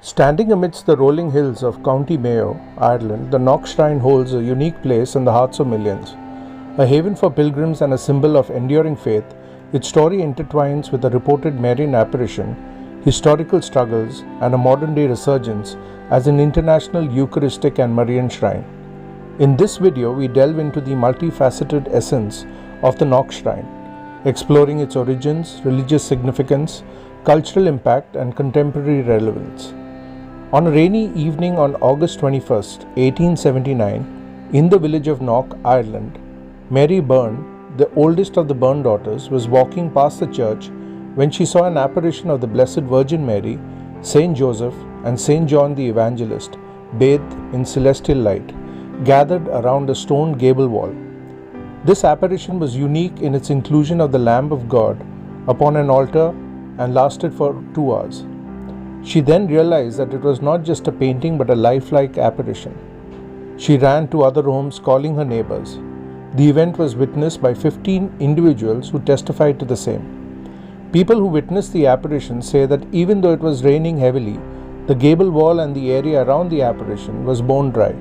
Standing amidst the rolling hills of County Mayo, Ireland, the Knock Shrine holds a unique place in the hearts of millions. A haven for pilgrims and a symbol of enduring faith, its story intertwines with a reported Marian apparition, historical struggles, and a modern-day resurgence as an international Eucharistic and Marian shrine. In this video, we delve into the multifaceted essence of the Knock Shrine, exploring its origins, religious significance, cultural impact, and contemporary relevance. On a rainy evening on August 21, 1879, in the village of Knock, Ireland, Mary Byrne, the oldest of the Byrne daughters, was walking past the church when she saw an apparition of the Blessed Virgin Mary, Saint Joseph, and Saint John the Evangelist, bathed in celestial light, gathered around a stone gable wall. This apparition was unique in its inclusion of the Lamb of God upon an altar and lasted for 2 hours. She then realized that it was not just a painting but a lifelike apparition. She ran to other homes calling her neighbors. The event was witnessed by 15 individuals who testified to the same. People who witnessed the apparition say that even though it was raining heavily, the gable wall and the area around the apparition was bone dry.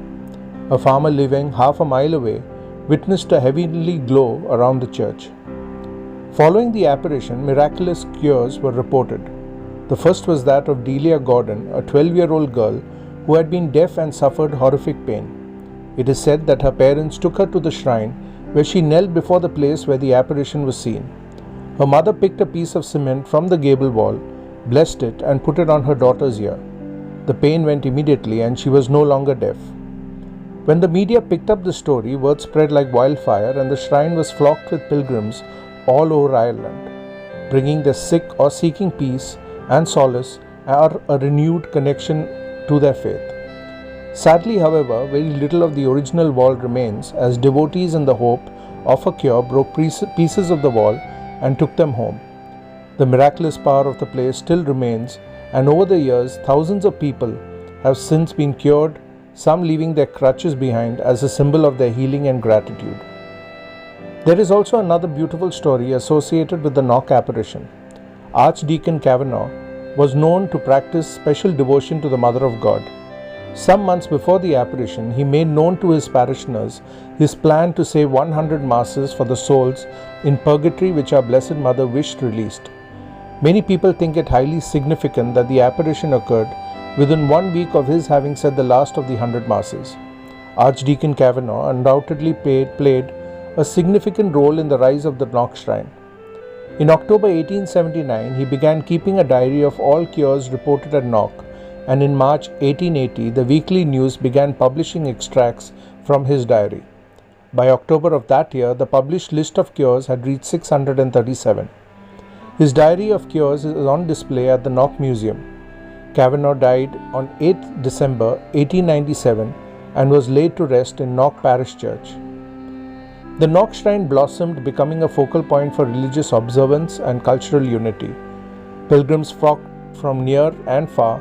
A farmer living half a mile away witnessed a heavenly glow around the church. Following the apparition, miraculous cures were reported. The first was that of Delia Gordon, a 12-year-old girl who had been deaf and suffered horrific pain. It is said that her parents took her to the shrine where she knelt before the place where the apparition was seen. Her mother picked a piece of cement from the gable wall, blessed it, and put it on her daughter's ear. The pain went immediately and she was no longer deaf. When the media picked up the story, word spread like wildfire and the shrine was flocked with pilgrims all over Ireland, bringing the sick or seeking peace and solace or a renewed connection to their faith. Sadly, however, very little of the original wall remains as devotees in the hope of a cure broke pieces of the wall and took them home. The miraculous power of the place still remains, and over the years, thousands of people have since been cured, some leaving their crutches behind as a symbol of their healing and gratitude. There is also another beautiful story associated with the Knock apparition. Archdeacon Kavanagh was known to practice special devotion to the Mother of God. Some months before the apparition, he made known to his parishioners his plan to say 100 masses for the souls in purgatory which our Blessed Mother wished released. Many people think it highly significant that the apparition occurred within 1 week of his having said the last of the 100 masses. Archdeacon Kavanagh undoubtedly played a significant role in the rise of the Knock Shrine. In October 1879, he began keeping a diary of all cures reported at Knock, and in March 1880, the Weekly News began publishing extracts from his diary. By October of that year, the published list of cures had reached 637. His diary of cures is on display at the Knock Museum. Kavanagh died on 8th December 1897 and was laid to rest in Knock Parish Church. The Knock Shrine blossomed, becoming a focal point for religious observance and cultural unity. Pilgrims flocked from near and far,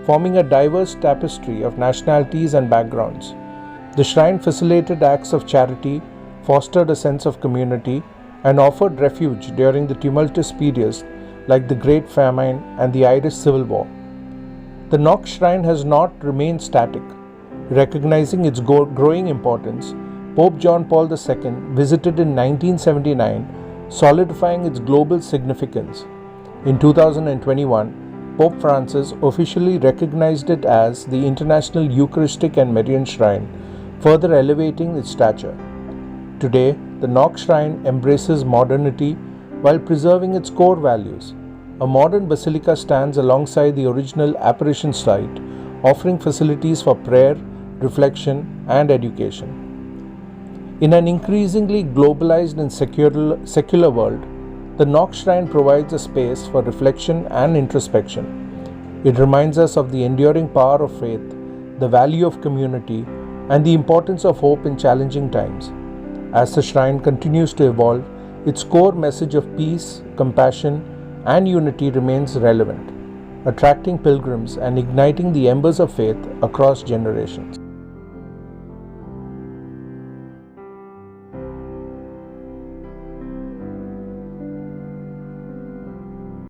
forming a diverse tapestry of nationalities and backgrounds. The shrine facilitated acts of charity, fostered a sense of community, and offered refuge during the tumultuous periods like the Great Famine and the Irish Civil War. The Knock Shrine has not remained static. Recognizing its growing importance, Pope John Paul II visited in 1979, solidifying its global significance. In 2021, Pope Francis officially recognized it as the International Eucharistic and Marian Shrine, further elevating its stature. Today, the Knock Shrine embraces modernity while preserving its core values. A modern basilica stands alongside the original apparition site, offering facilities for prayer, reflection, and education. In an increasingly globalized and secular world, the Knock Shrine provides a space for reflection and introspection. It reminds us of the enduring power of faith, the value of community, and the importance of hope in challenging times. As the shrine continues to evolve, its core message of peace, compassion, and unity remains relevant, attracting pilgrims and igniting the embers of faith across generations.